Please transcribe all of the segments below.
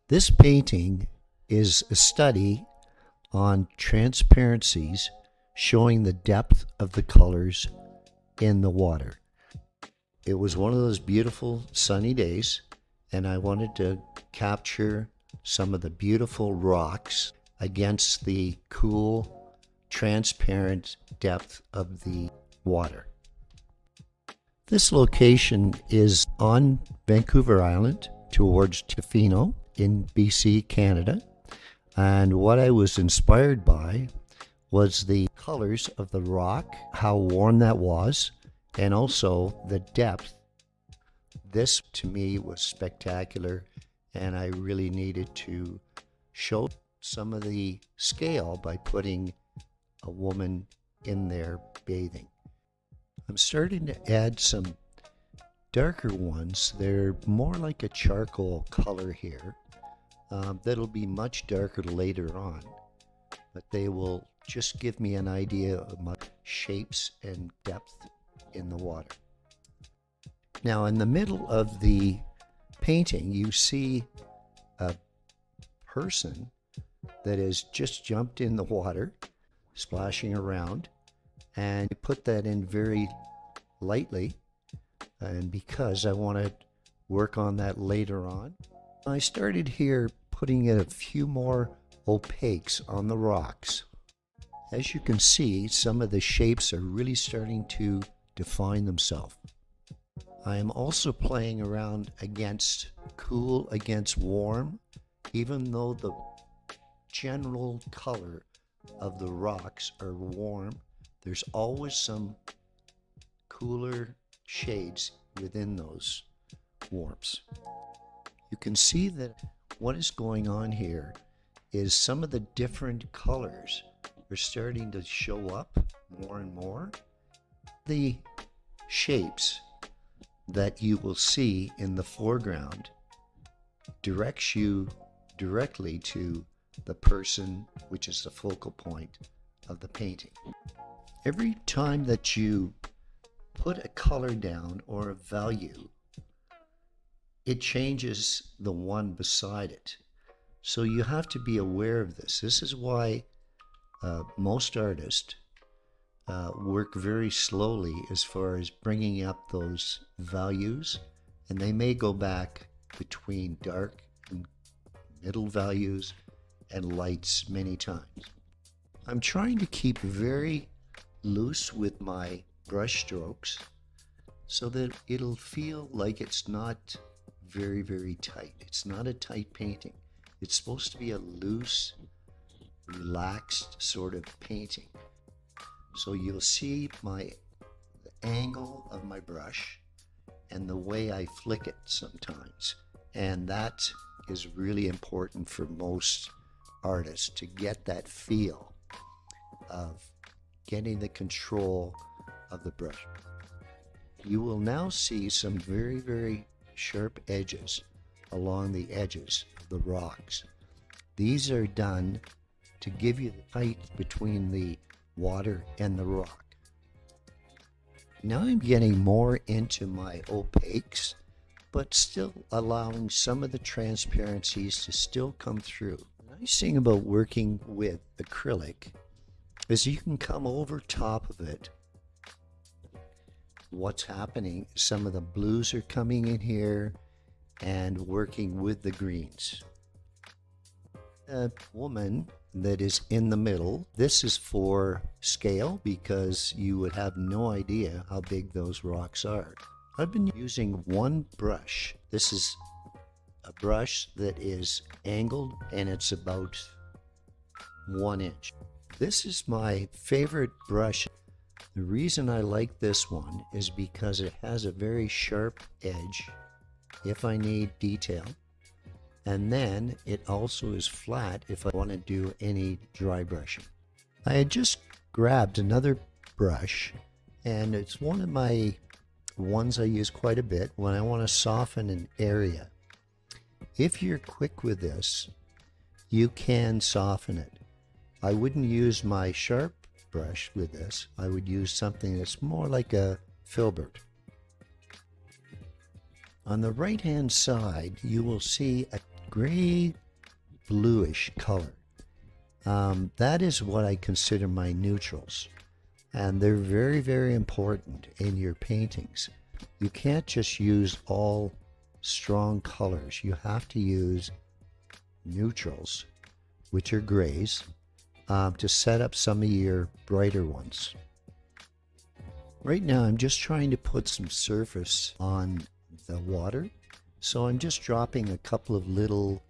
This painting is a study on transparencies showing the depth of the colors in the water. It was one of those beautiful sunny days, and I wanted to capture some of the beautiful rocks against the cool, transparent depth of the water. This location is on Vancouver Island towards Tofino in BC, Canada. And what I was inspired by was the colors of the rock, how warm that was, and also the depth. This to me was spectacular, and I really needed to show some of the scale by putting a woman in there bathing. I'm starting to add some darker ones. They're more like a charcoal color here. That'll be much darker later on, but they will just give me an idea of my shapes and depth in the water. Now, in the middle of the painting, you see a person that has just jumped in the water, splashing around, and I put that in very lightly, and because I want to work on that later on, I started here putting in a few more opaques on the rocks. As you can see, some of the shapes are really starting to define themselves. I am also playing around against cool against warm, even though the general color of the rocks are warm, there's always some cooler shades within those warmths. You can see that what is going on here is some of the different colors are starting to show up more and more. The shapes that you will see in the foreground directs you directly to the person, which is the focal point of the painting. Every time that you put a color down or a value, it changes the one beside it. So you have to be aware of this. This is why most artists work very slowly as far as bringing up those values, and they may go back between dark and middle values and lights many times. I'm trying to keep very loose with my brush strokes so that it'll feel like it's not very, very tight. It's not a tight painting. It's supposed to be a loose, relaxed sort of painting. So you'll see the angle of my brush and the way I flick it sometimes. And that is really important for most artists, to get that feel of getting the control of the brush. You will now see some very, very sharp edges along the edges of the rocks. These are done to give you the height between the water and the rock. Now I'm getting more into my opaques, but still allowing some of the transparencies to still come through. The nice thing about working with acrylic is you can come over top of it. What's happening, some of the blues are coming in here and working with the greens. A woman that is in the middle, this is for scale because you would have no idea how big those rocks are. I've been using one brush. This is a brush that is angled and it's about 1 inch. This is my favorite brush. The reason I like this one is because it has a very sharp edge if I need detail, and then it also is flat if I want to do any dry brushing. I had just grabbed another brush, and it's one of my ones I use quite a bit when I want to soften an area. If you're quick with this, you can soften it. I wouldn't use my sharp brush with this. I would use something that's more like a filbert. On the right hand side, you will see a gray bluish color. That is what I consider my neutrals. And they're very, very important in your paintings. You can't just use all strong colors. You have to use neutrals, which are grays, to set up some of your brighter ones. Right now, I'm just trying to put some surface on the water. So I'm just dropping a couple of little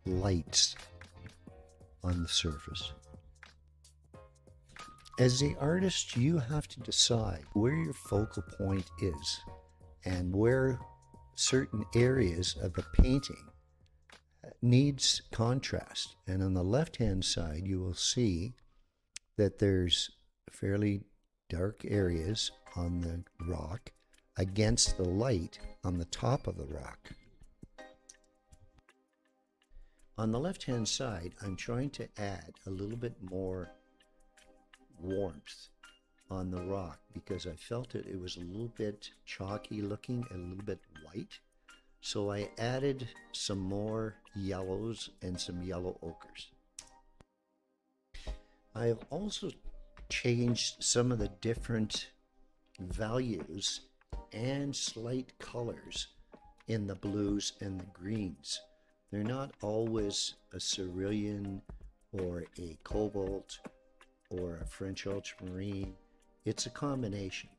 lights on the surface. As the artist, you have to decide where your focal point is and where certain areas of the painting needs contrast. And on the left-hand side, you will see that there's fairly dark areas on the rock against the light on the top of the rock. On the left-hand side, I'm trying to add a little bit more warmth on the rock because I felt it was a little bit chalky looking, a little bit white. So I added some more yellows and some yellow ochres. I have also changed some of the different values and slight colors in the blues and the greens. They're not always a cerulean or a cobalt or a French ultramarine. It's a combination.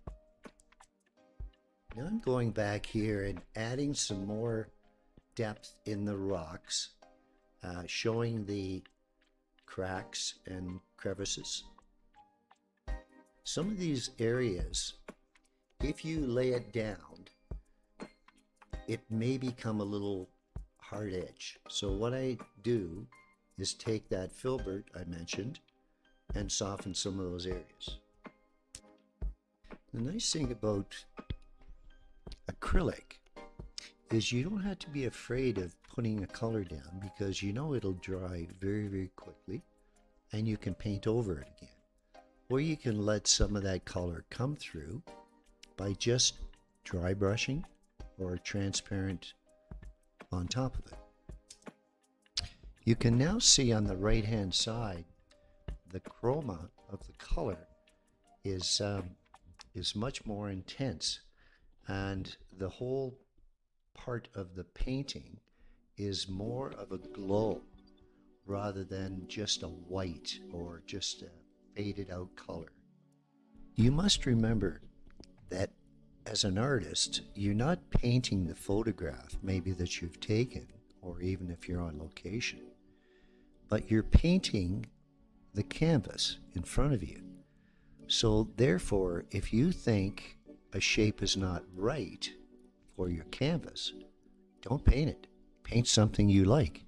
Now I'm going back here and adding some more depth in the rocks, showing the cracks and crevices. Some of these areas, if you lay it down, it may become a little hard edge. So what I do is take that filbert I mentioned and soften some of those areas. The nice thing about acrylic is you don't have to be afraid of putting a color down because you know it'll dry very, very quickly and you can paint over it again. Or you can let some of that color come through by just dry brushing or transparent on top of it. You can now see on the right hand side the chroma of the color is much more intense, and the whole part of the painting is more of a glow rather than just a white or just a faded out color. You must remember that as an artist, you're not painting the photograph maybe that you've taken, or even if you're on location, but you're painting the canvas in front of you. So therefore, if you think a shape is not right for your canvas, don't paint it. Paint something you like.